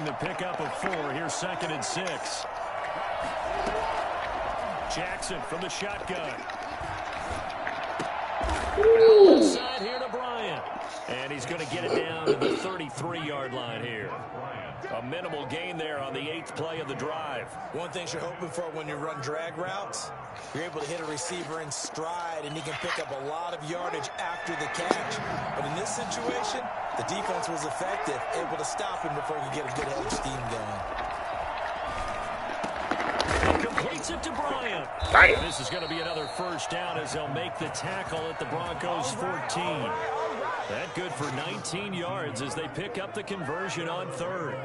to pick up a 4. Here's 2nd and 6. Jackson from the shotgun. Outside here to Bryant. And he's going to get it down to the 33-yard line here. A minimal gain there on the 8th play of the drive. One thing you're hoping for when you run drag routes, you're able to hit a receiver in stride, and he can pick up a lot of yardage after the catch. But in this situation, the defense was effective, able to stop him before he could get a good head of steam going. He completes it to Bryant. This is going to be another first down as they'll make the tackle at the Broncos 14. That good for 19 yards as they pick up the conversion on 3rd.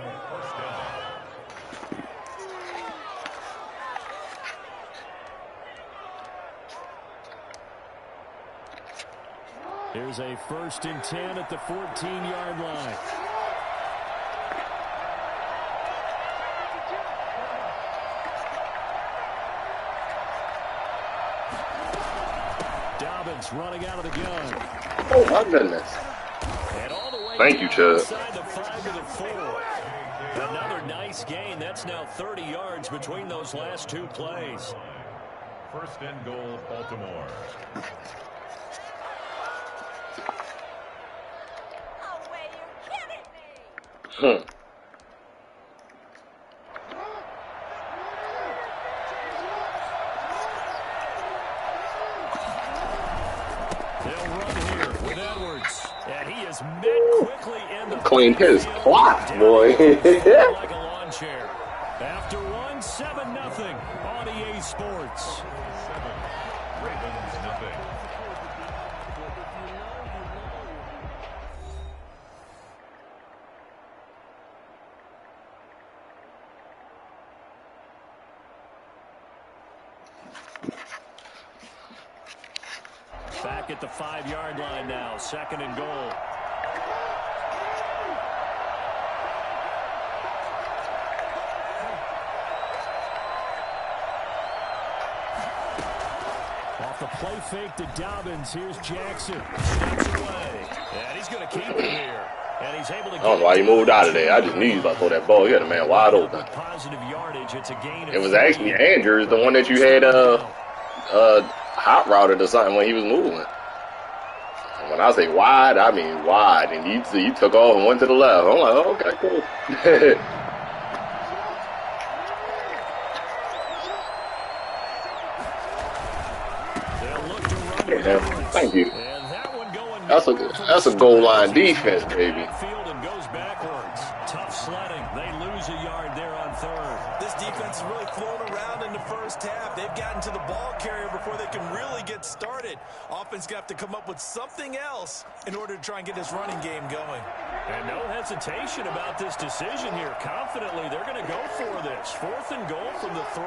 Here's a 1st and 10 at the 14-yard line. Dobbins running out of the gun. Oh, my goodness. Thank you, Chubb. Another nice gain. That's now 30 yards between those last 2 plays. 1st and goal, Baltimore. Oh, wait, you're kidding me. They'll run here with Edwards. And he is met quickly in the Clean his clock, boy. like a lawn chair. After 1, 7-0 on EA Sports. 7, Ravens nothing. Back at the 5-yard line now. 2nd and goal. Off the play fake to Dobbins. Here's Jackson. Steps away. And he's going to keep it here. And he's able to. I don't know why he moved out of there. I just knew he was about to throw that ball. He had a man wide open. Positive yardage. It's a gain. It was actually Andrews, the one that you had hot routed or something when he was moving. And when I say wide, I mean wide. And you took off and went to the left. I'm like, oh, okay, cool. Yeah, thank you. That's a goal line defense, baby. Field and goes backwards. Tough sledding. They lose a yard there on 3rd. This defense is really flown around in the first half. They've gotten to the ball carrier before they can really get started. Offense got to come up with something else in order to try and get this running game going. And no hesitation about this decision here. Confidently, they're going to go for this. 4th and goal from the 3.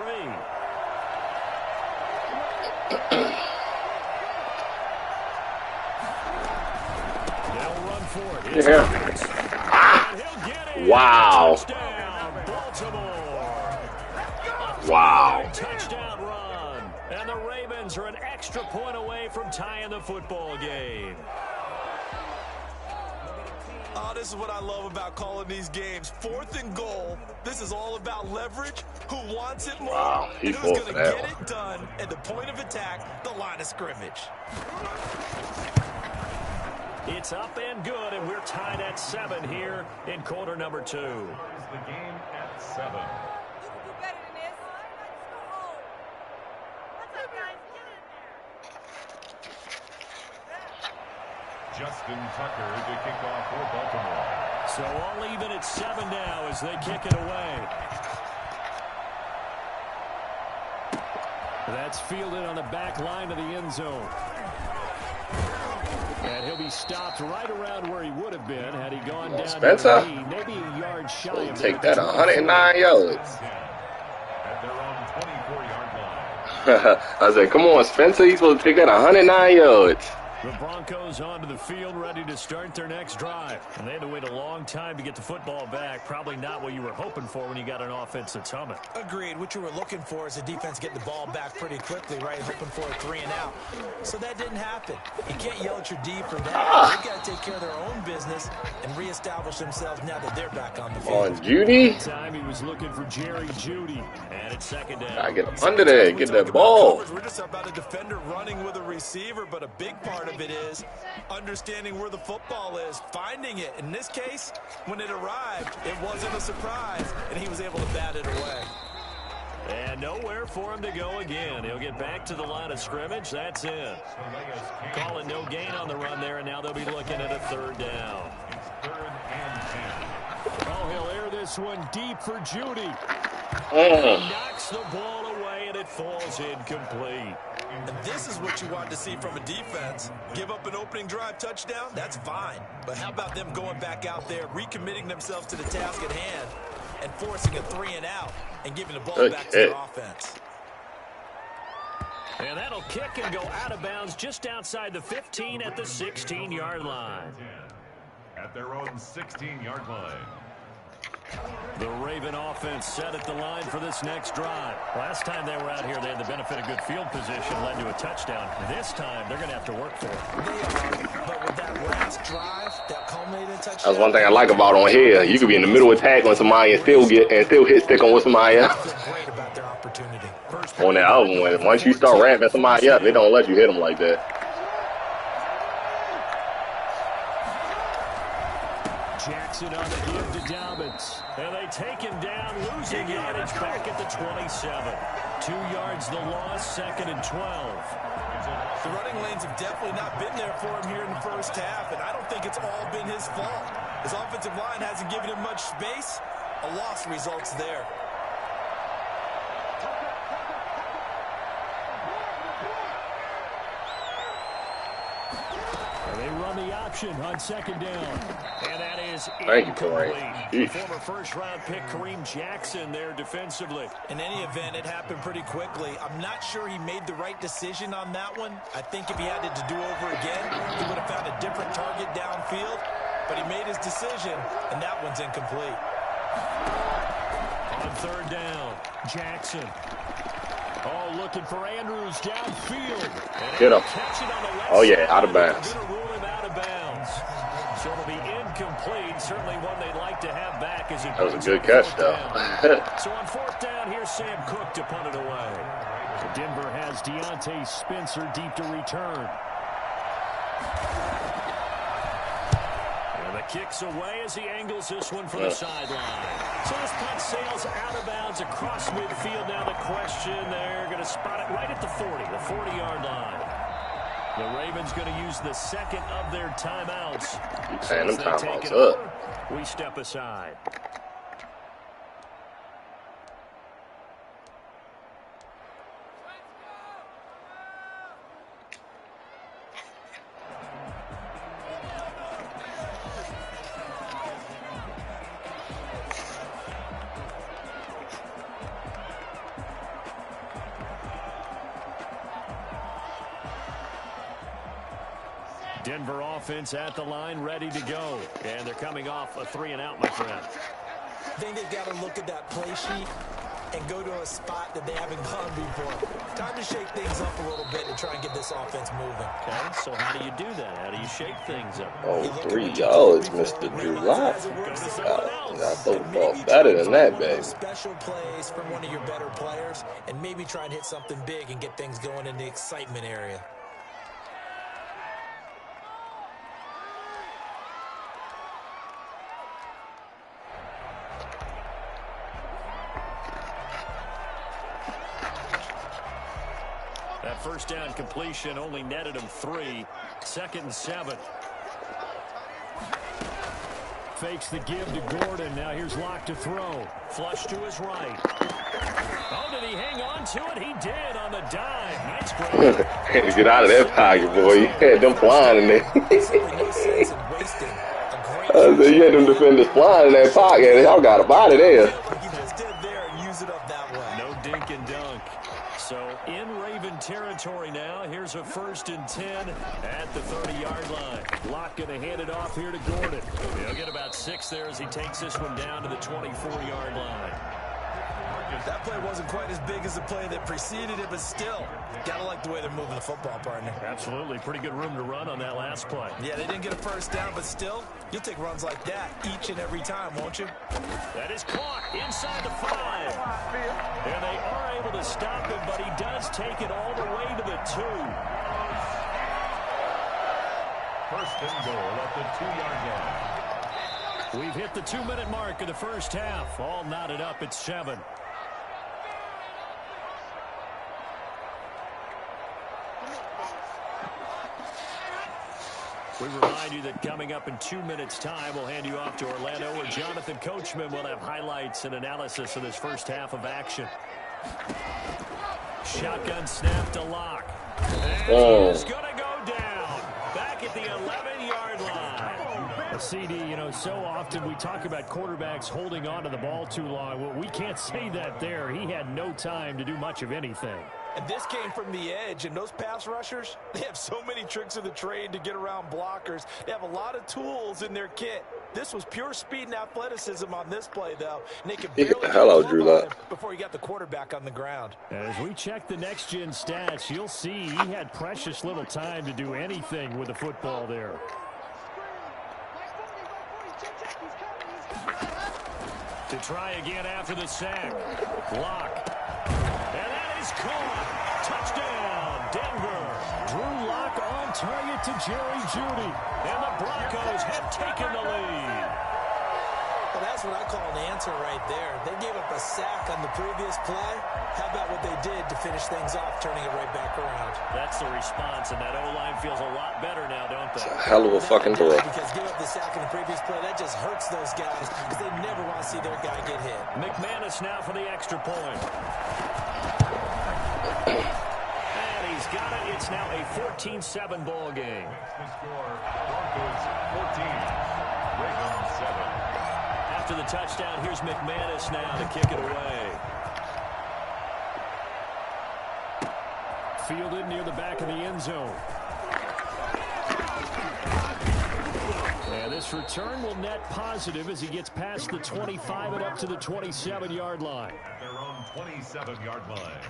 Yeah. Ah. Wow. Wow. Touchdown run. And the Ravens are an extra point away from tying the football game. Oh, this is what I love about calling these games. 4th and goal. This is all about leverage. Who wants it more? Wow, and who's going to get it done at the point of attack, the line of scrimmage. It's up and good, and we're tied at 7 here in quarter number 2. The game at 7. You can do better than this. Let's go home. What's up, guys? Get in there. Justin Tucker to kick off for Baltimore. So all even at 7 now as they kick it away. That's fielded on the back line of the end zone. And he'll be stopped right around where he would have been had he gone down Spencer? to the knee, maybe a yard shy So of take that 109 yards. At their own 24-yard line. I said, come on, Spencer. He's supposed to take that 109 yards. The Broncos onto the field, ready to start their next drive. And they had to wait a long time to get the football back. Probably not what you were hoping for when you got an offense that's humming. Agreed. What you were looking for is a defense getting the ball back pretty quickly, right? Hoping for a 3 and out. So that didn't happen. You can't yell at your D for that. They've got to take care of their own business and reestablish themselves now that they're back on the field. On Judy. Time he was looking for Jerry Judy. And it's second down. I get under there, get that ball. We're just about a defender running with a receiver, but a big part of it is understanding where the football is, finding it. In this case, when it arrived, it wasn't a surprise, and he was able to bat it away. And nowhere for him to go again. He'll get back to the line of scrimmage. That's in. Call it no gain on the run there, and now they'll be looking at a third down. Oh, he'll air this one deep for Judy. He knocks the ball away, and it falls incomplete. And this is what you want to see from a defense. Give up an opening drive touchdown, that's fine. But how about them going back out there, recommitting themselves to the task at hand, and forcing a 3 and out, and giving the ball back to their offense. And that'll kick and go out of bounds just outside the 15 at the 16-yard line. At their own 16-yard line. The Raven offense set at the line for this next drive. Last time they were out here, they had the benefit of good field position, led to a touchdown. This time, they're going to have to work for it. They are, but with that last drive, that culminated touchdown. That's one thing I like about on here. You could be in the middle of attack on somebody and still hit stick on with somebody else. Great about their opportunity. On that other one, once you start ramping somebody up, they don't let you hit them like that. Jackson on the give to Dobbins. And they take him down, losing yardage back at the 27. 2 yards the loss, 2nd and 12. The running lanes have definitely not been there for him here in the first half, and I don't think it's all been his fault. His offensive line hasn't given him much space. A loss results there. They run the option on 2nd down. And that is Thank you, incomplete. Kareem. Former first-round pick Kareem Jackson there defensively. In any event, it happened pretty quickly. I'm not sure he made the right decision on that one. I think if he had it to do over again, he would have found a different target downfield. But he made his decision, and that one's incomplete. On 3rd down, Jackson. Oh, looking for Andrews downfield. Get him. Oh, yeah, out of bounds. So it'll be incomplete. Certainly one they'd like to have back as it That was a good catch, though. So on 4th down, here's Sam Cook to punt it away. Denver has Deontay Spencer deep to return. And the kick's away as he angles this one for the sideline. So this punt sails out of bounds across midfield. Now the question, they're going to spot it right at the 40, the 40-yard line. The Ravens going to use the 2nd of their timeouts. Man, them timeouts up. We step aside. Denver offense at the line, ready to go. And they're coming off a 3 and out, my friend. I think they've got to look at that play sheet and go to a spot that they haven't gone before. Time to shake things up a little bit to try and get this offense moving. Okay, so how do you do that? How do you shake things up? Oh, 3 yards, Mr. July. I thought better than that, baby. Special plays from one of your better players and maybe try and hit something big and get things going in the excitement area. That first down completion only netted him 3. 2nd and 7. Fakes the give to Gordon. Now here's Locke to throw. Flush to his right. Oh, did he hang on to it? He did on the dive. Nice grab. Get out of that pocket, boy. You had them flying in there. You had them defenders flying in that pocket. Y'all got a body there. You just did there and use it up that way. No dink and dunk. So in Raven own territory now. Here's a 1st and 10 at the 30-yard line. Locke going to hand it off here to Gordon. He'll get about 6 there as he takes this one down to the 24-yard line. That play wasn't quite as big as the play that preceded it, but still, gotta like the way they're moving the football, partner. Absolutely. Pretty good room to run on that last play. Yeah, they didn't get a first down, but still, you'll take runs like that each and every time, won't you? That is caught inside the 5. And they are able to stop him, but he does take it all the way to the 2. 1st and goal at the 2-yard line. We've hit the 2-minute mark of the first half. All knotted up at 7. We remind you that coming up in 2 minutes' time, we'll hand you off to Orlando, where Jonathan Coachman will have highlights and analysis of this first half of action. Shotgun snap to Locke. And he's going to go down. Back at the 11-yard line. CD, you know, so often we talk about quarterbacks holding on to the ball too long. Well, we can't say that there. He had no time to do much of anything. And this came from the edge, and those pass rushers, they have so many tricks of the trade to get around blockers. They have a lot of tools in their kit. This was pure speed and athleticism on this play, though. And they could barely get the hell out of Drew Lock before he got the quarterback on the ground. As we check the next-gen stats, you'll see he had precious little time to do anything with the football there. To try again after the sack. Locke. And that is caught. Touchdown, Denver. Drew Locke on target to Jerry Jeudy. And the Broncos have taken the lead. Well, that's what I call an answer right there. They gave up a sack on the previous play. How about what they did to finish things off, turning it right back around? That's the response, and that O-line feels a lot better now, don't they? It's a hell of a fucking throw. Because give up the sack in the previous play, that just hurts those guys because they never want to see their guy get hit. McManus now for the extra point. And he's got it. It's now a 14-7 ball game. The score, Broncos 14, Ravens 7. After the touchdown, here's McManus now to kick it away. Fielded near the back of the end zone. And this return will net positive as he gets past the 25 and up to the 27-yard line. At their own 27-yard line.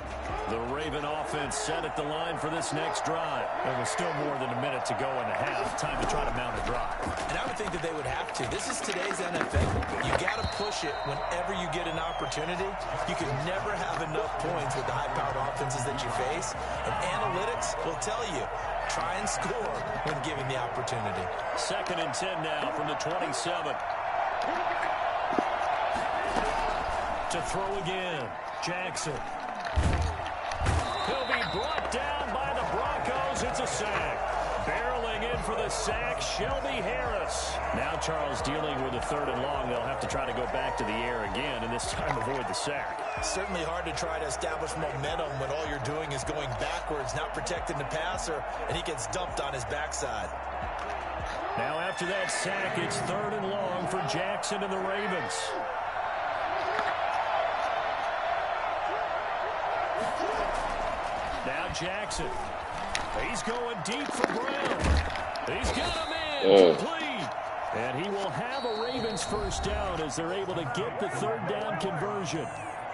The Raven offense set at the line for this next drive. There was still more than a minute to go in the half. Time to try to mount a drive. And I would think that they would have to. This is today's NFL. You got to push it whenever you get an opportunity. You can never have enough points with the high-powered offenses that you face. And analytics will tell you, try and score when given the opportunity. 2nd and 10 now from the 27. To throw again, Jackson. He'll be brought down by the Broncos. It's a sack. Barreling in for the sack, Shelby Harris. Now Charles dealing with a 3rd and long. They'll have to try to go back to the air again, and this time avoid the sack. Certainly hard to try to establish momentum when all you're doing is going backwards, not protecting the passer, and he gets dumped on his backside. Now after that sack, it's 3rd and long for Jackson and the Ravens. Now Jackson. He's going deep for Brown. He's got him in. Complete. And he will have a Ravens first down as they're able to get the 3rd down conversion.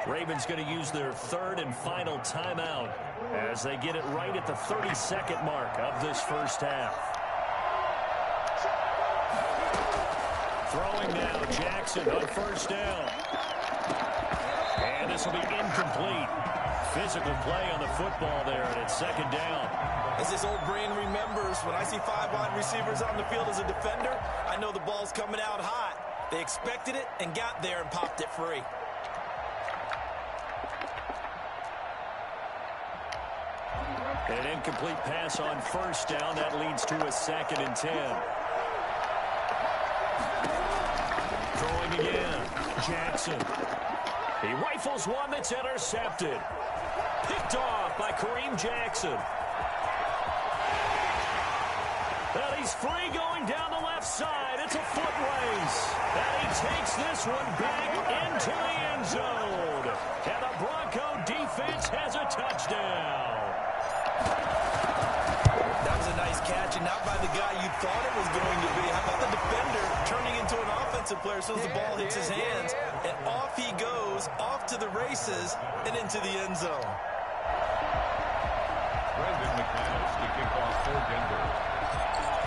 Ravens going to use their 3rd and final timeout as they get it right at the 32nd mark of this first half. Throwing now, Jackson on 1st down. And this will be incomplete. Physical play on the football there, and it's 2nd down. As this old brain remembers, when I see 5 wide receivers on the field as a defender, I know the ball's coming out hot. They expected it and got there and popped it free. An incomplete pass on 1st down. That leads to a 2nd and 10. Throwing again. Jackson. He rifles one that's intercepted. Picked off by Kareem Jackson. And he's free going down the left side. It's a foot race. And he takes this one back into the end zone. And the Bronco defense has a touchdown. thought it was going to be. How about the defender turning into an offensive player as soon as the ball hits his hands, and off he goes, off to the races, and into the end zone.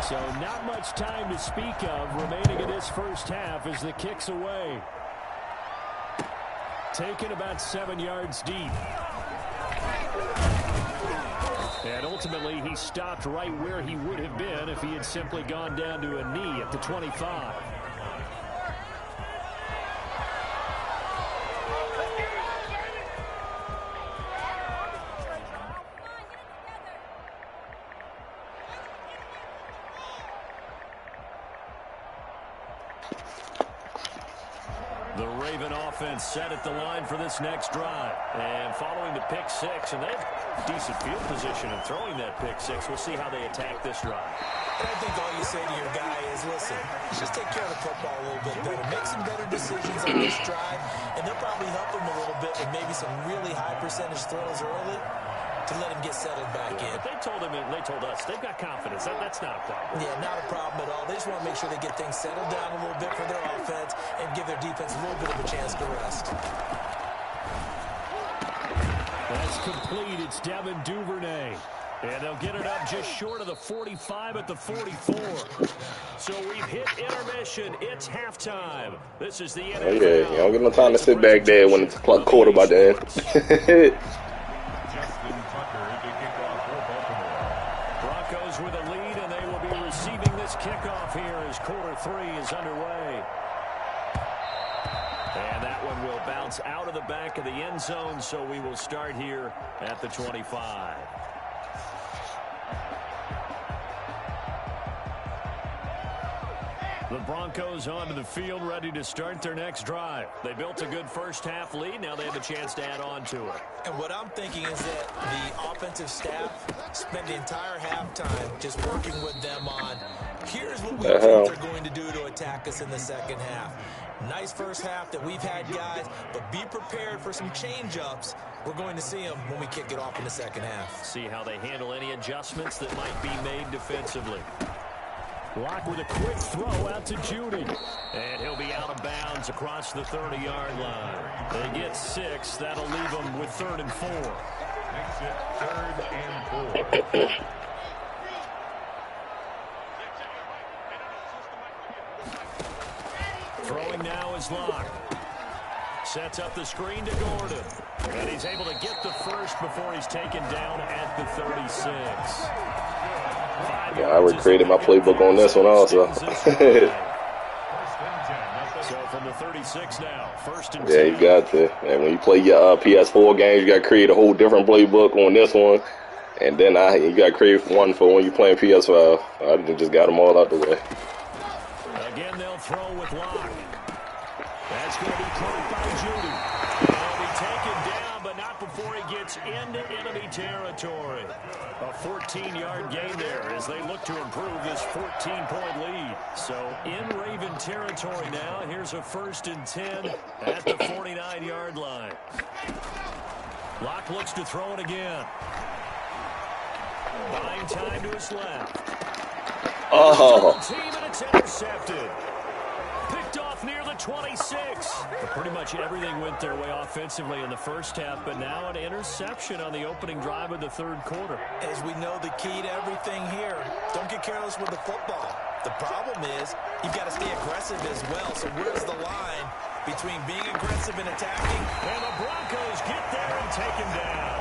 So not much time to speak of remaining in this first half as the kick's away. Taken about 7 yards deep. And ultimately, he stopped right where he would have been if he had simply gone down to a knee at the 25. The Raven offense set at the line for this next drive. And following the pick six, and they have decent field position in throwing that pick six. We'll see how they attack this drive. And I think all you say to your guy is, listen, just take care of the football a little bit better. Make some better decisions on this drive, and they'll probably help him a little bit with maybe some really high percentage throws early to let him get settled back in. But they told him, and they told us, they've got confidence. That's not a problem. Yeah, not a problem at all. They just want to make sure they get things settled down a little bit for their offense and give their defense a little bit of a chance to rest. That's complete. It's Devin Duvernay. And they'll get it up just short of the 45 at the 44. So we've hit intermission. It's halftime. This is the NFL. Oh, yeah. You don't get no time to sit back there when it's quarter by the end. Broncos with a lead, and they will be receiving this kickoff here as quarter three is underway. And that one will bounce out of the back of the end zone, so we will start here at the 25. The Broncos onto the field, ready to start their next drive. They built a good first-half lead. Now they have a chance to add on to it. And what I'm thinking is that the offensive staff spent the entire halftime just working with them on, here's what we think they're going to do to attack us in the second half. Nice first half that we've had, guys, but be prepared for some change-ups. We're going to see them when we kick it off in the second half. See how they handle any adjustments that might be made defensively. Locke with a quick throw out to Judy. And he'll be out of bounds across the 30-yard line. They get 6. That'll leave them with 3rd and 4. Makes it 3rd and 4. Throwing now is Locke. Sets up the screen to Gordon. And he's able to get the first before he's taken down at the 36. Yeah, I recreated my playbook on this one also. So from the 36 now, 1st and 10. Yeah, you got to. And when you play your PS4 games, you got to create a whole different playbook on this one. And then you got to create one for when you're playing PS5. I just got them all out the way. Again, they'll throw with Locke. That's going to be caught by Judy. He'll be taken down, but not before he gets into enemy territory. A 14-yard gain there as they look to improve this 14-point lead. So in Raven territory now. Here's a 1st and 10 at the 49-yard line. Locke looks to throw it again. Buying time to his left. Oh. Team, and it's intercepted. Picked off near the 26. But pretty much everything went their way offensively in the first half, but now an interception on the opening drive of the 3rd quarter. As we know, the key to everything here, don't get careless with the football. The problem is you've got to stay aggressive as well. So where's the line between being aggressive and attacking? And the Broncos get there and take him down.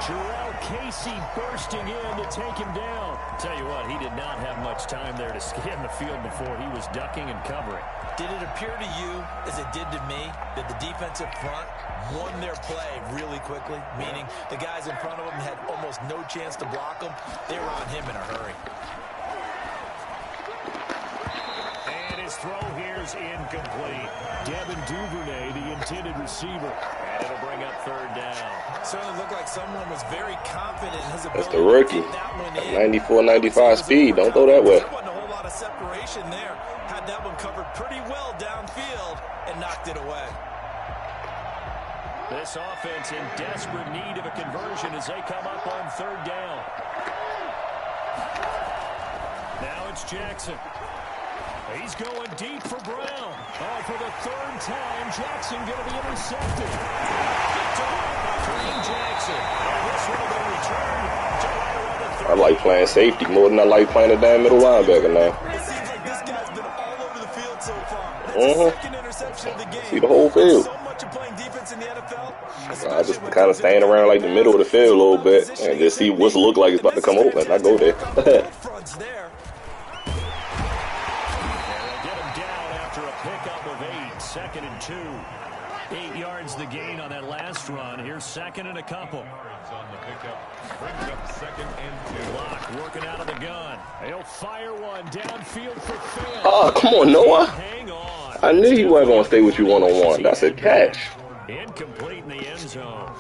Jarrell Casey bursting in to take him down. Tell you what, he did not have much time there to scan the field before he was ducking and covering. Did it appear to you, as it did to me, that the defensive front won their play really quickly? Meaning the guys in front of them had almost no chance to block them. They were on him in a hurry. And his throw here is incomplete. Devin Duvernay, the intended receiver. And it'll bring up 3rd down. Certainly looked like someone was very confident in his ability That's the rookie. to get that one in. 94, 95 speed. Don't throw that way. There wasn't a whole lot of separation there. Had that one covered pretty well downfield and knocked it away. This offense in desperate need of a conversion as they come up on 3rd down. Now it's Jackson. He's going deep for Brown. Oh, for the third time, Jackson going to be intercepted. Picked off by Kareem Jackson. And this one will be returned to right around the 30. I like playing safety more than I like playing a damn middle linebacker now. It seems like this guy's been all over the field so far. That's the second interception of the game. See the whole field. So much of playing defense in the NFL. I just kind of stand around like the middle of the field a little bit and just see what's look like it's about to come open. I go there. Pickup of 8, 2nd and 2. 8 yards the gain on that last run. Here's 2nd and a couple. On the pickup, brings up 2nd and 2. Block working out of the gun. He'll fire one downfield for Phil. Oh, come on, Noah. Hang on. I knew he wasn't going to stay with you one-on-one. That's a catch. Incomplete in the end zone.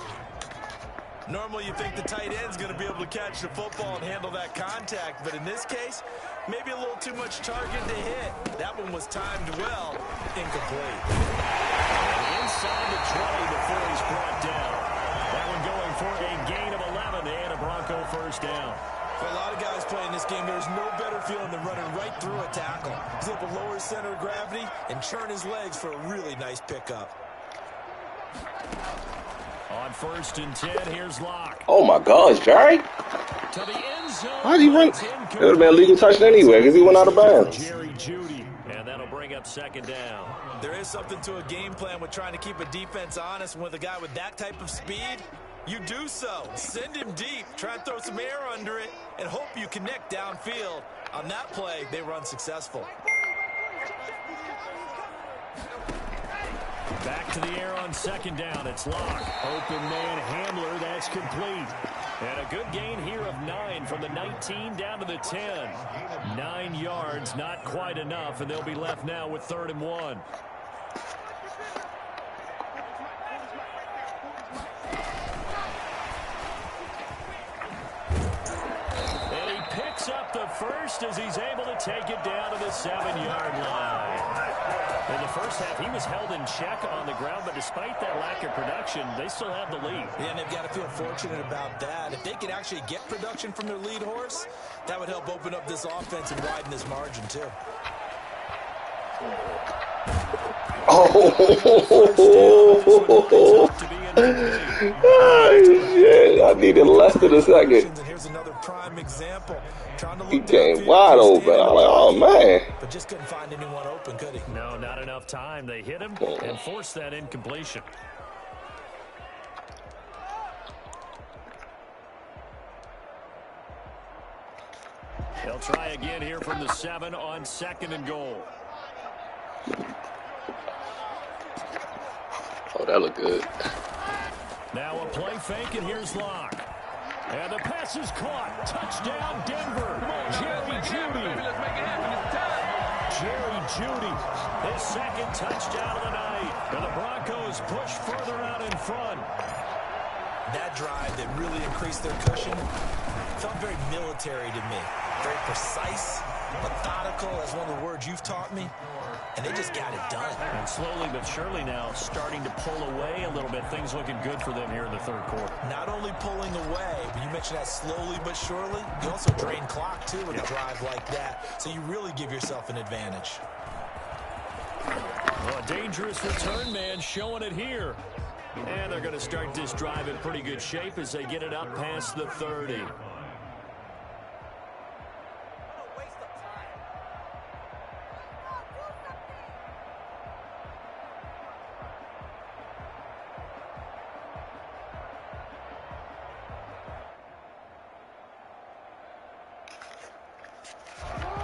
Normally you think the tight end's going to be able to catch the football and handle that contact, but in this case, maybe a little too much target to hit. That one was timed well. Incomplete. Inside the 20 before he's brought down. That one going for a gain of 11 and a Bronco first down. For a lot of guys playing this game, there's no better feeling than running right through a tackle. He's able to lower his center of gravity and churn his legs for a really nice pickup. On 1st and 10, here's Locke. Oh, my gosh, Jerry. To the end zone. Why did he run? It would have been a legal touchdown anyway because he went out of bounds. Jerry Jeudy, and that'll bring up 2nd down. There is something to a game plan with trying to keep a defense honest. And with a guy with that type of speed, you do so. Send him deep. Try and throw some air under it and hope you connect downfield. On that play, they were unsuccessful. Back to the air on 2nd down. It's Locke. Open man Hamler. That's complete. And a good gain here of 9 from the 19 down to the 10. 9 yards, not quite enough, and they'll be left now with 3rd and 1. And he picks up the first as he's able to take it down to the 7-yard line. In the first half, he was held in check on the ground, but despite that lack of production, they still have the lead. Yeah, and they've got to feel fortunate about that. If they could actually get production from their lead horse, that would help open up this offense and widen this margin, too. Oh, shit. I needed less than a second. And here's another prime example. He came wide open. I'm like, oh, man. But just couldn't find anyone open, could he? No, not enough time. They hit him and forced that incompletion. They'll try again here from the 7 on 2nd and goal. Oh, that looked good. Now a play fake, and here's Locke. And the pass is caught. Touchdown, Denver. Jerry Jeudy. Jerry Jeudy, his 2nd touchdown of the night. And the Broncos push further out in front. That drive that really increased their cushion felt very military to me. Very precise, methodical, that's one of the words you've taught me. And they just got it done. And slowly but surely now starting to pull away a little bit. Things looking good for them here in the 3rd quarter. Not only pulling away, but you mentioned that slowly but surely. You also drain clock, too, with a drive like that. So you really give yourself an advantage. Well, a dangerous return man showing it here. And they're going to start this drive in pretty good shape as they get it up past the 30.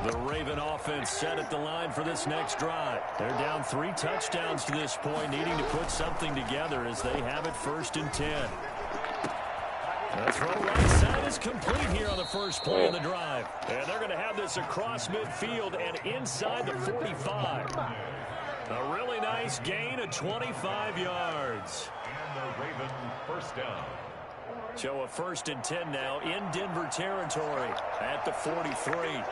The Raven offense set at the line for this next drive. They're down 3 touchdowns to this point, needing to put something together as they have it 1st and 10. The throw right side is complete here on the first play of the drive. And they're going to have this across midfield and inside the 45. A really nice gain of 25 yards. And the Raven first down. So a 1st and 10 now in Denver territory at the 43.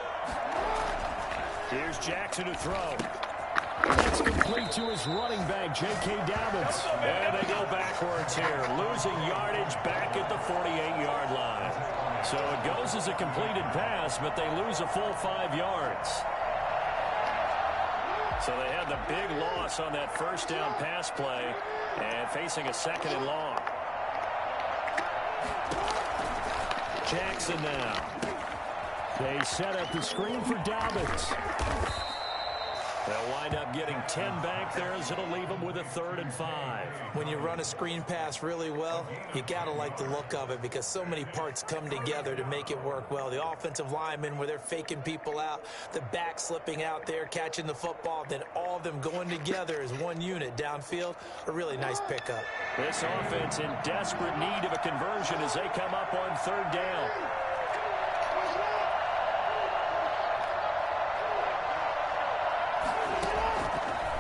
Here's Jackson to throw. That's complete to his running back, J.K. Dobbins. And they get go backwards here, losing yardage back at the 48-yard line. So it goes as a completed pass, but they lose a full 5 yards. So they had the big loss on that first down pass play and facing a 2nd and long. Jackson now. They set up the screen for Dobbins. They'll wind up getting 10 back there as it'll leave them with a 3rd and 5. When you run a screen pass really well, you got to like the look of it because so many parts come together to make it work well. The offensive linemen where they're faking people out, the back slipping out there, catching the football, then all of them going together as one unit downfield. A really nice pickup. This offense in desperate need of a conversion as they come up on 3rd down.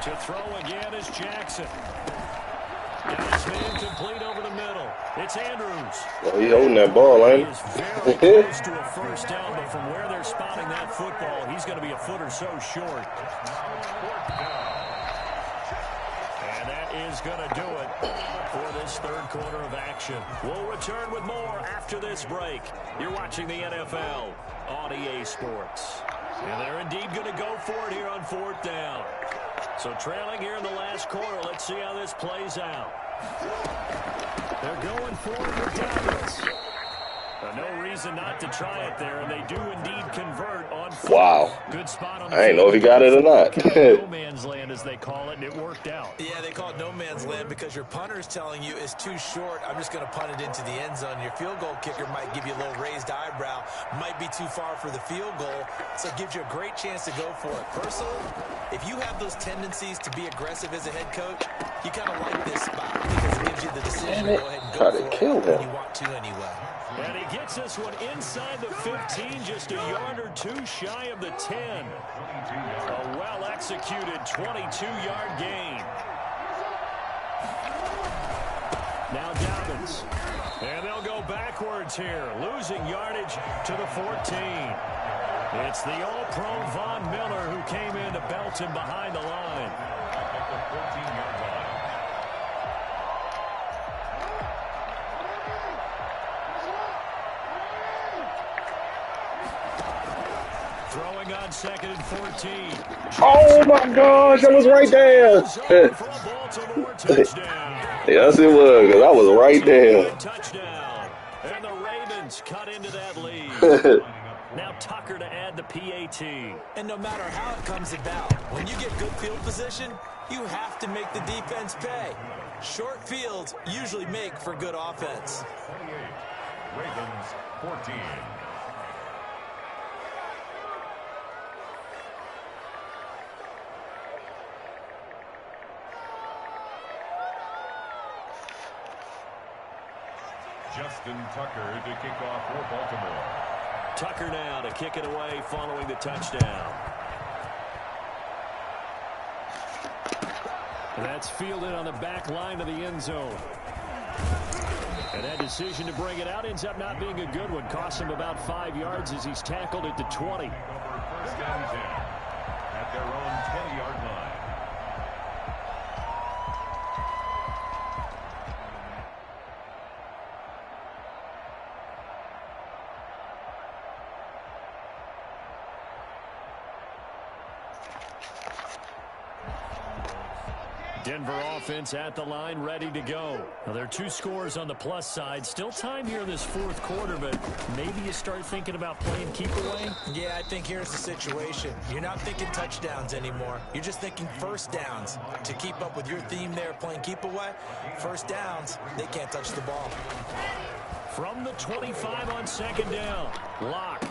To throw again is Jackson. Nice man complete over the middle. It's Andrews. Well, he holding that ball, ain't He is very close to a first down, but from where they're spotting that football, he's going to be a foot or so short. And that is going to do it for this 3rd quarter of action. We'll return with more after this break. You're watching the NFL on EA Sports. And they're indeed going to go for it here on 4th down. So trailing here in the last quarter, let's see how this plays out. They're going for it with Dobbins. No reason not to try it there, and they do indeed convert on foot. Wow. Good spot on the I ain't know if he got it or not. no man's land, as they call it, and it worked out. Yeah, they call it no man's land because your punter's telling you it's too short. I'm just going to punt it into the end zone. Your field goal kicker might give you a little raised eyebrow. Might be too far for the field goal, so it gives you a great chance to go for it. Personally, if you have those tendencies to be aggressive as a head coach, you kind of like this spot because it gives you the decision to go ahead and go for it when you want to anyway. And he gets this one inside the 15, just a yard or two shy of the 10. A well-executed 22-yard gain. Now Dobbins. And they'll go backwards here, losing yardage to the 14. It's the All-Pro Von Miller who came in to belt him behind the line. At the 14-yard line. Throwing on 2nd and 14. Oh my gosh, I was right there. Yes, it was, because I was right there. Touchdown. And the Ravens cut into that lead. Now Tucker to add the PAT. And no matter how it comes about, when you get good field position, you have to make the defense pay. Short fields usually make for good offense. 28, Ravens 14. Justin Tucker to kick off for Baltimore. Tucker now to kick it away following the touchdown. And that's fielded on the back line of the end zone. And that decision to bring it out ends up not being a good one. Costs him about 5 yards as he's tackled at the 20. First and 10 at their own 10-yard line. Denver offense at the line, ready to go. Now, there are 2 scores on the plus side. Still time here in this 4th quarter, but maybe you start thinking about playing keep away? Yeah, I think here's the situation. You're not thinking touchdowns anymore. You're just thinking first downs. To keep up with your theme there, playing keep away, first downs, they can't touch the ball. From the 25 on 2nd down, Locke.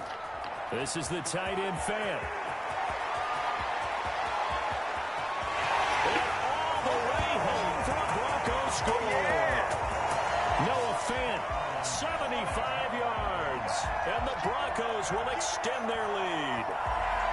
This is the tight end fan. Score. Noah Fant, 75 yards, and the Broncos will extend their lead.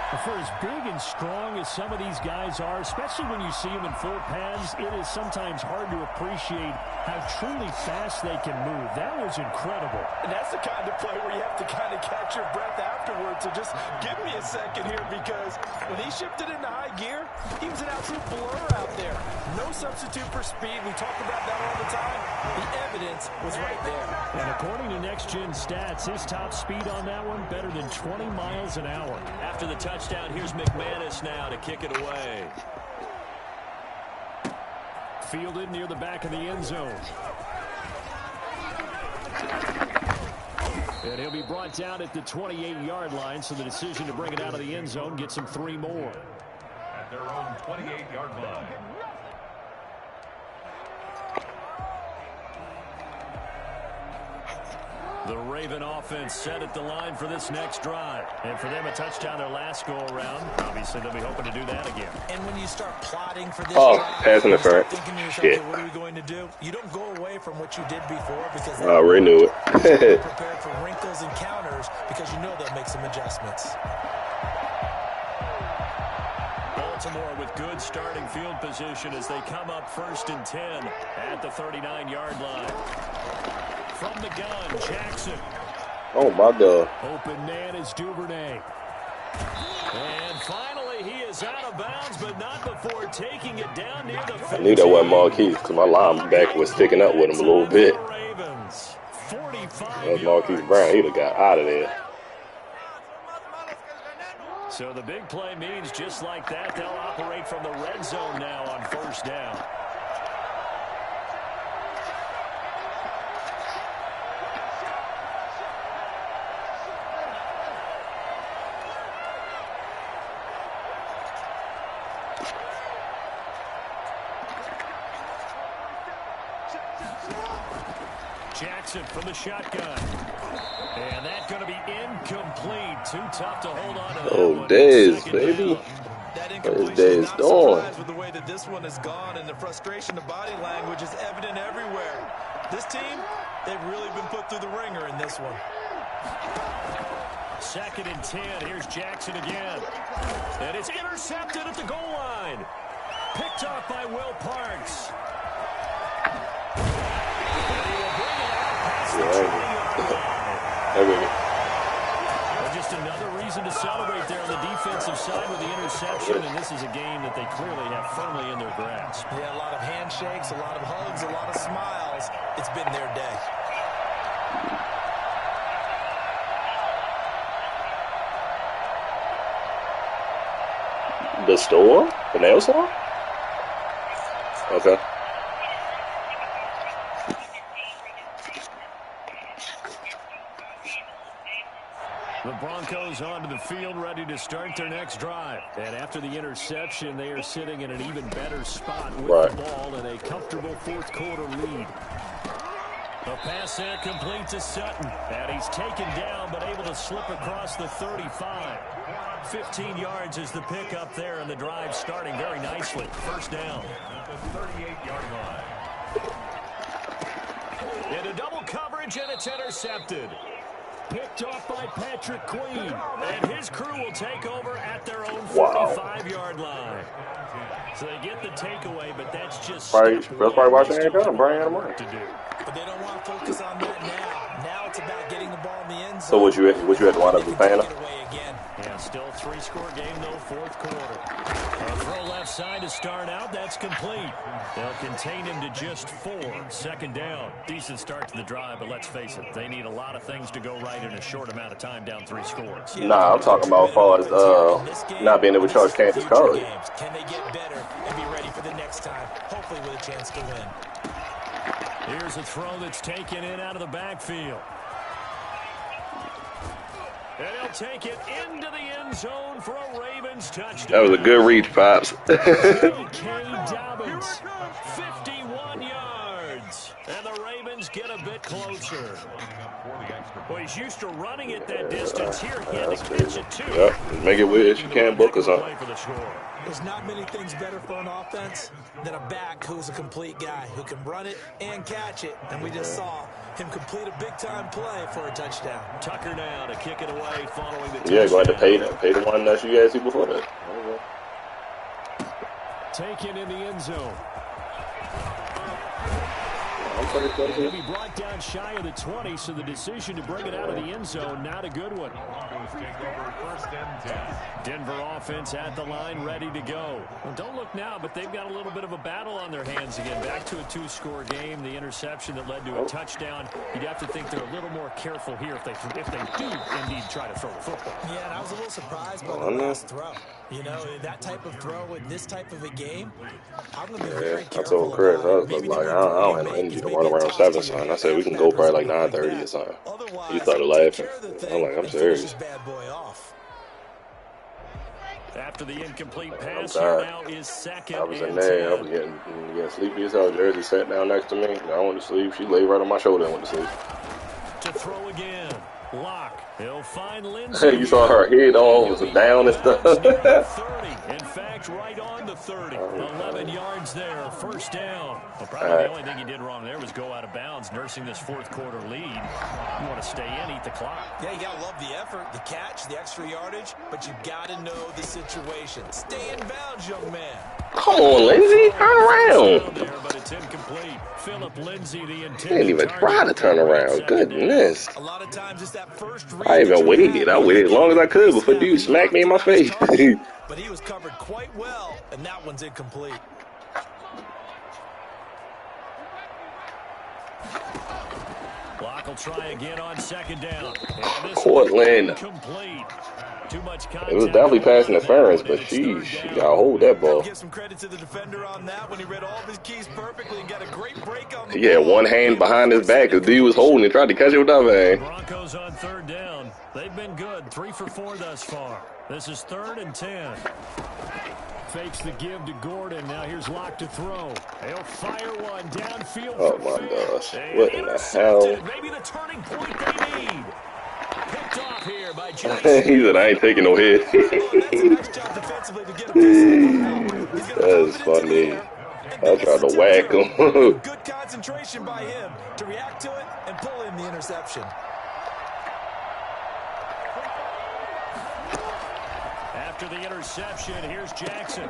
For as big and strong as some of these guys are, especially when you see them in full pads, it is sometimes hard to appreciate how truly fast they can move. That was incredible. And that's the kind of play where you have to kind of catch your breath afterwards. So just give me a second here, because when he shifted into high gear, he was an absolute blur out there. No substitute for speed. We talk about that all the time. The evidence was right there. And according to Next Gen Stats, his top speed on that one, better than 20 miles an hour. After the touchdown, here's McManus now to kick it away. Fielded near the back of the end zone. And he'll be brought down at the 28-yard line, so the decision to bring it out of the end zone gets him 3 more. At their own 28-yard line. The Raven offense set at the line for this next drive. And for them, a touchdown their last go-around. Obviously, they'll be hoping to do that again. And when you start plotting for this Oh, drive, pass interference. thinking to yourself, Shit. okay, what are we going to do? You don't go away from what you did before, because I already knew you're it. prepared for wrinkles and counters, because you know they'll make some adjustments. Baltimore with good starting field position as they come up 1st and 10 at the 39-yard line. From the gun, Jackson. Oh, my God. Open man is Duvernay. And finally, he is out of bounds, but not before taking it down near the 15. I knew that wasn't Marquise because my linebacker was sticking up with him a little bit. That was Marquise Brown. He'd have got out of there. So the big play means just like that, they'll operate from the red zone now on 1st down. Jackson from the shotgun. And that's going to be incomplete. Too tough to hold on to that Oh, one. Dez, Second baby. down. That What is incompletion Dez is not doing? surprised with the way that this one has gone, and the frustration of body language is evident everywhere. This team, they've really been put through the ringer in this one. 2nd and 10. Here's Jackson again. And it's intercepted at the goal line. Picked off by Will Parks. Well, just another reason to celebrate there on the defensive side with the interception, and this is a game that they clearly have firmly in their grasp. Yeah, a lot of handshakes, a lot of hugs, a lot of smiles. It's been their day. The store? The nail salon? Okay. The Broncos onto the field, ready to start their next drive. And after the interception, they are sitting in an even better spot with the ball and a comfortable 4th quarter lead. A pass there complete to Sutton. And he's taken down, but able to slip across the 35. 15 yards is the pickup there, and the drive starting very nicely. 1st down. At the 38-yard line. Into double coverage, and it's intercepted. Picked off by Patrick Queen. And his crew will take over at their own 45-yard line. So they get the takeaway, but that's just That's probably why they ain't done. Brian had money to do. But they don't want to focus on that now. Now it's about getting the ball in the end zone. So what you had to wind up with paying up? Yeah, still 3-score game, though, 4th quarter. A throw left side to start out. That's complete. They'll contain him to just 4. 2nd down. Decent start to the drive, but let's face it, they need a lot of things to go right in a short amount of time, down 3 scores. Nah, I'm talking about as far as not being able to charge Kansas coverage. Can they get better and be ready for the next time, hopefully with a chance to win? Here's a throw that's taken in out of the backfield. And he'll take it into the end zone for a Ravens touchdown. That was a good reach, Pops. J.K. Dobbins, 51 yards. And the Ravens get a bit closer. Well, he's used to running it that distance. Here, he had to catch it, too. Yep, make it wish. You can't book or something. There's not many things better for an offense than a back who's a complete guy, who can run it and catch it. And we just saw him complete a big-time play for a touchdown. Tucker now to kick it away following the Yeah, go ahead to touchdown. pay the one that you asked you before that. Taken in the end zone. He'll be brought down shy of the 20, so the decision to bring it out of the end zone, not a good one. Broncos take over 1st and 10. Denver offense at the line, ready to go. Well, don't look now, but they've got a little bit of a battle on their hands again. Back to a 2-score game. The interception that led to a touchdown. You'd have to think they're a little more careful here if they do indeed try to throw the football. Yeah, and I was a little surprised by the last throw. You know, that type of throw in this type of a game, I'm going to be very careful. I told Chris, I was like, I don't have no energy to run around 7, son. I said we can go probably like 9:30 or something. He started laughing. I'm like, I'm serious. After the incomplete pass, here now is second. I was in there. I was getting sleepy as hell. Jersey sat down next to me. I went to sleep. She lay right on my shoulder and went to sleep. To throw again. Lock. He'll find Lindsay. You saw her head all was down and stuff. 30. In fact, right on the 30. 11 yards there. First down. Well, probably the only thing he did wrong there was go out of bounds, nursing this fourth-quarter lead. You want to stay in, eat the clock. Yeah, you got to love the effort, the catch, the extra yardage, but you got to know the situation. Stay in bounds, young man. Come on, Lindsay. Turn around. There, but it's incomplete. Philip Lindsay, the He didn't even try to turn around. Goodness. A lot of times it's that first read. I even waited. I waited as long as I could before dude smacked me in my face. But he was covered quite well, and that one's incomplete. Block will try again on second down. Portland. Too much contact. It was definitely pass interference, but she got to hold that ball. Give some credit to the defender on that when he read all of his keys perfectly and got a great break on the He had one hand behind his back because D was holding and tried to catch it with the other hand. Broncos on third down. They've been good. 3 for 4 thus far. This is 3rd and 10. Fakes the give to Gordon. Now here's Locke to throw. He'll fire one downfield. Oh my gosh. What in the hell? Maybe the turning point they need. Picked off here by He said, I ain't taking no hit. That's funny. I tried to whack him. Good concentration by him to react to it and pull in the interception. After the interception, here's Jackson.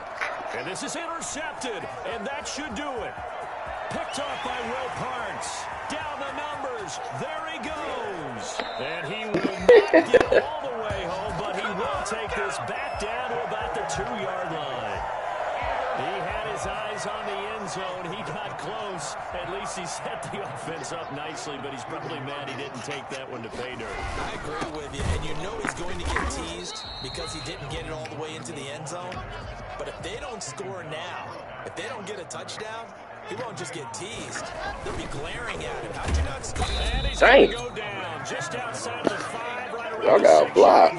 And this is intercepted, and that should do it. Picked off by Will Parks. Down the numbers. There he goes. And he will not get all the way home, but he will take this back down to about the 2-yard line. He had his eyes on the end zone. He got close. At least he set the offense up nicely, but he's probably mad he didn't take that one to pay dirt. I agree with you, and you know he's going to get teased because he didn't get it all the way into the end zone. But if they don't score now, if they don't get a touchdown, he won't just get teased. They'll be glaring at him. How'd you not score? And he's going to go down just outside of the 5, right around Y'all got blocked.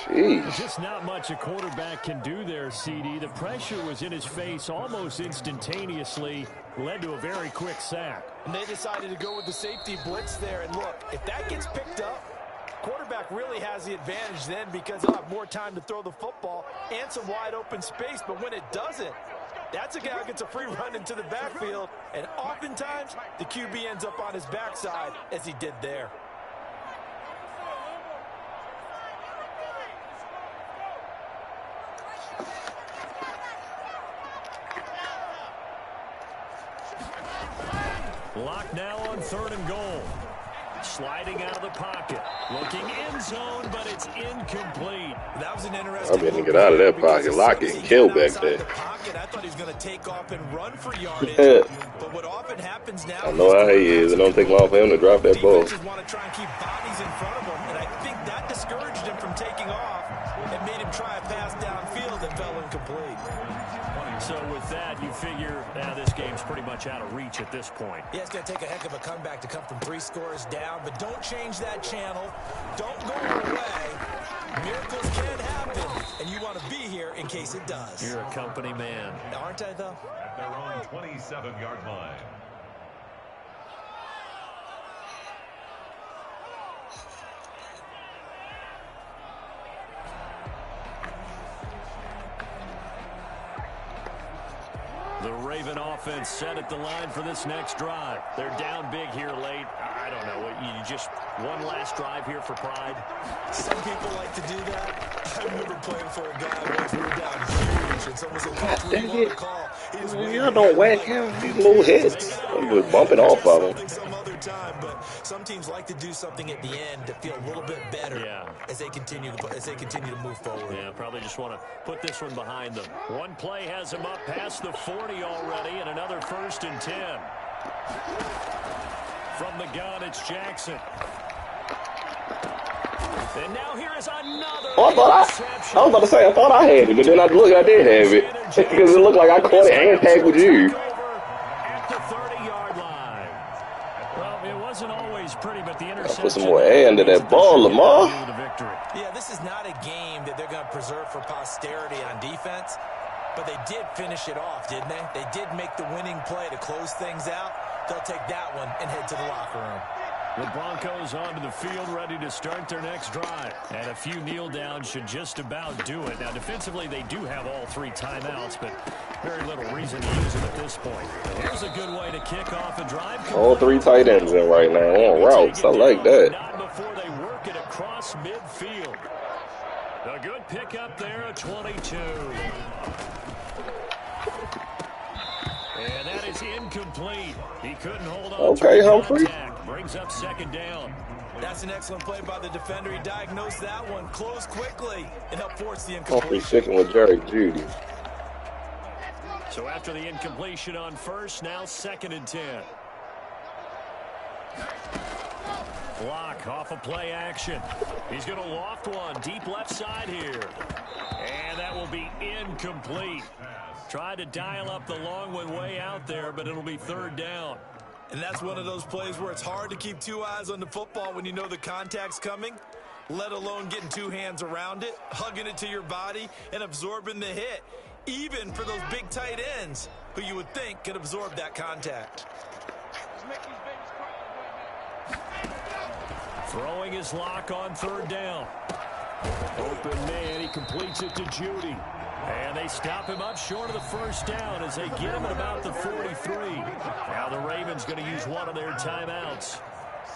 Jeez. Just not much a quarterback can do there, CD. The pressure was in his face almost instantaneously, led to a very quick sack. And they decided to go with the safety blitz there. And look, if that gets picked up, quarterback really has the advantage then because he'll have more time to throw the football and some wide open space. But when it doesn't, that's a guy who gets a free run into the backfield. And oftentimes, the QB ends up on his backside as he did there. Lock now on 3rd and goal. Sliding out of the pocket. Looking end zone, but it's incomplete. That was an interesting. I'm going to get out of that pocket. Lock getting killed back there. I thought he was going to take off and run for yardage. But what often happens now, I know how he is. It don't take long for him to drop that ball. Defenses want to try and keep bodies in front of him, and I think that discouraged him from taking off and made him try a pass downfield that fell incomplete. So with that, you figure this game's pretty much out of reach at this point. Yeah, it's going to take a heck of a comeback to come from 3 scores down, but don't change that channel. Don't go away. Miracles can happen, and you want to be here in case it does. You're a company man. Aren't I, though? At their own 27-yard line. The Raven offense set at the line for this next drive. They're down big here late. I don't know. You just one last drive here for pride? Some people like to do that. I remember playing for a guy once we were down huge. It's almost like a 3-1 call. Y'all don't whack him. These little hits. He was bumping off of him. Some other time, but some teams like to do something at the end to feel a little bit better as they continue to move forward. Yeah, probably just want to put this one behind them. One play has him up past the 40 already, and another 1st and 10. From the gun, it's Jackson. And now here is another interception. I was about to say, I thought I had it, but then I looked, I did have it. Because it looked like I caught it and tackled you. At the 30-yard line. Well, it wasn't always pretty, but the interception. Put some more air into that ball, Lamar. Yeah, this is not a game that they're going to preserve for posterity on defense, but they did finish it off, didn't they? They did make the winning play to close things out. They'll take that one and head to the locker room. The Broncos onto the field, ready to start their next drive. And a few kneel downs should just about do it. Now, defensively, they do have all 3 timeouts, but very little reason to use them at this point. Here's a good way to kick off a drive. All 3 tight ends in right now on routes. I like that. Not before they work it across midfield. A good pickup there, a 22. And that is incomplete. He couldn't hold on. Okay, Humphrey. Brings up 2nd down. That's an excellent play by the defender. He diagnosed that one, closed quickly, and helped force the Humphrey incompletion. sticking with Jerry Judy. So after the incompletion on 1st, now 2nd and 10. Block off of play action. He's going to loft one deep left side here. And that will be incomplete. Tried to dial up the long one way out there, but it'll be 3rd down. And that's one of those plays where it's hard to keep 2 eyes on the football when you know the contact's coming, let alone getting 2 hands around it, hugging it to your body, and absorbing the hit, even for those big tight ends who you would think could absorb that contact. Throwing his lock on 3rd down. Open man, he completes it to Judy. And they stop him up short of the 1st down as they get him at about the 43. Now the Ravens going to use one of their timeouts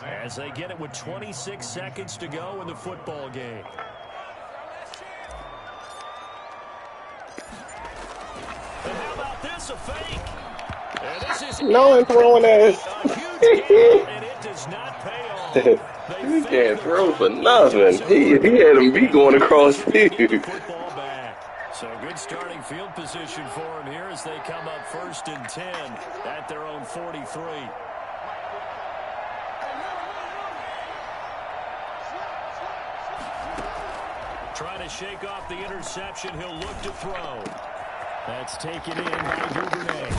as they get it with 26 seconds to go in the football game. And how about this, a fake? And this is no, and throwing ass. a huge game, and it does not pay off. He can't throw for nothing. He had him beat going across field. Football back. So good starting field position for him here as they come up 1st and 10 at their own 43. Trying to shake off the interception. He'll look to throw. That's taken in by Duvernay.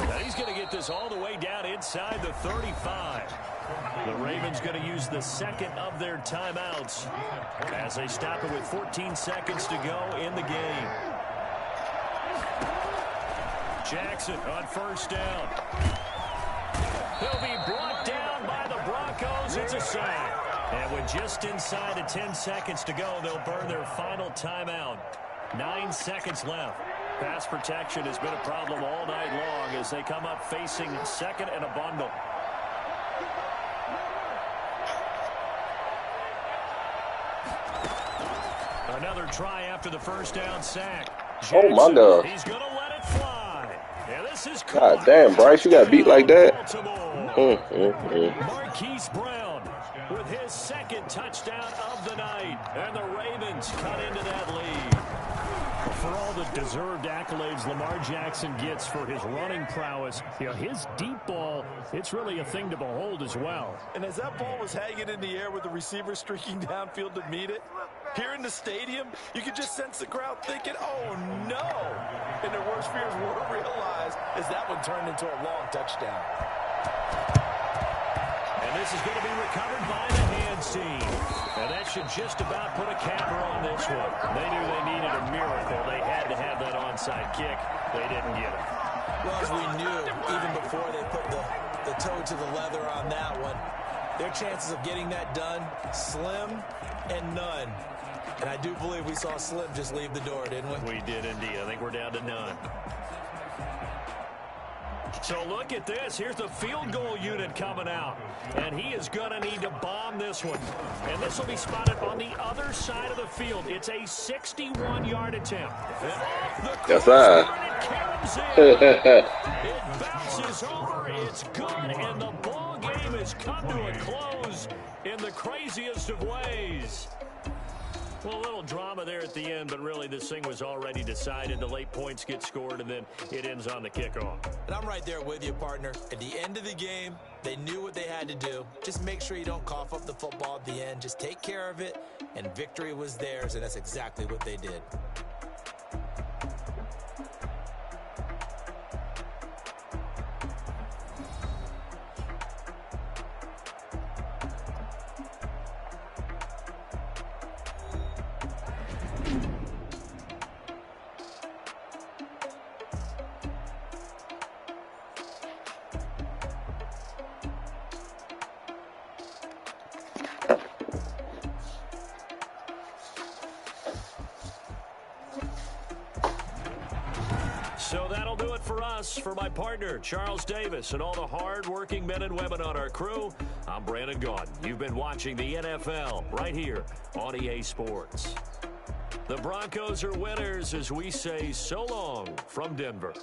Now he's going to get this all the way down inside the 35. The Ravens going to use the 2nd of their timeouts as they stop it with 14 seconds to go in the game. Jackson on 1st down. He'll be brought down by the Broncos. It's a sack. And with just inside of 10 seconds to go, they'll burn their final timeout. 9 seconds left. Pass protection has been a problem all night long as they come up facing 2nd and a bundle. Another try after the 1st down sack. Jackson, Oh, my God. He's going to let it fly. And this is God damn, Bryce, you got beat like that? Marquise Brown with his 2nd touchdown of the night. And the Ravens cut into that lead. For all the deserved accolades Lamar Jackson gets for his running prowess, his deep ball, it's really a thing to behold as well. And as that ball was hanging in the air with the receiver streaking downfield to meet it, here in the stadium, you could just sense the crowd thinking, oh, no. And their worst fears were realized as that one turned into a long touchdown. And this is going to be recovered by the hands team. And that should just about put a capper on this one. They knew they needed a miracle. They had to have that onside kick. They didn't get it. Well, as we knew, even before they put the toe to the leather on that one, their chances of getting that done, slim and none. And I do believe we saw Slim just leave the door, didn't we? We did indeed. I think we're down to none. So look at this. Here's the field goal unit coming out. And he is going to need to bomb this one. And this will be spotted on the other side of the field. It's a 61-yard attempt. Yes, sir. It bounces over. It's good. And the ball game has come to a close in the craziest of ways. Well, a little drama there at the end, but really this thing was already decided. The late points get scored, and then it ends on the kickoff. And I'm right there with you, partner. At the end of the game, they knew what they had to do. Just make sure you don't cough up the football at the end. Just take care of it, and victory was theirs, and that's exactly what they did. So that'll do it for us. For my partner, Charles Davis, and all the hard-working men and women on our crew, I'm Brandon Gaudin. You've been watching the NFL right here on EA Sports. The Broncos are winners as we say so long from Denver.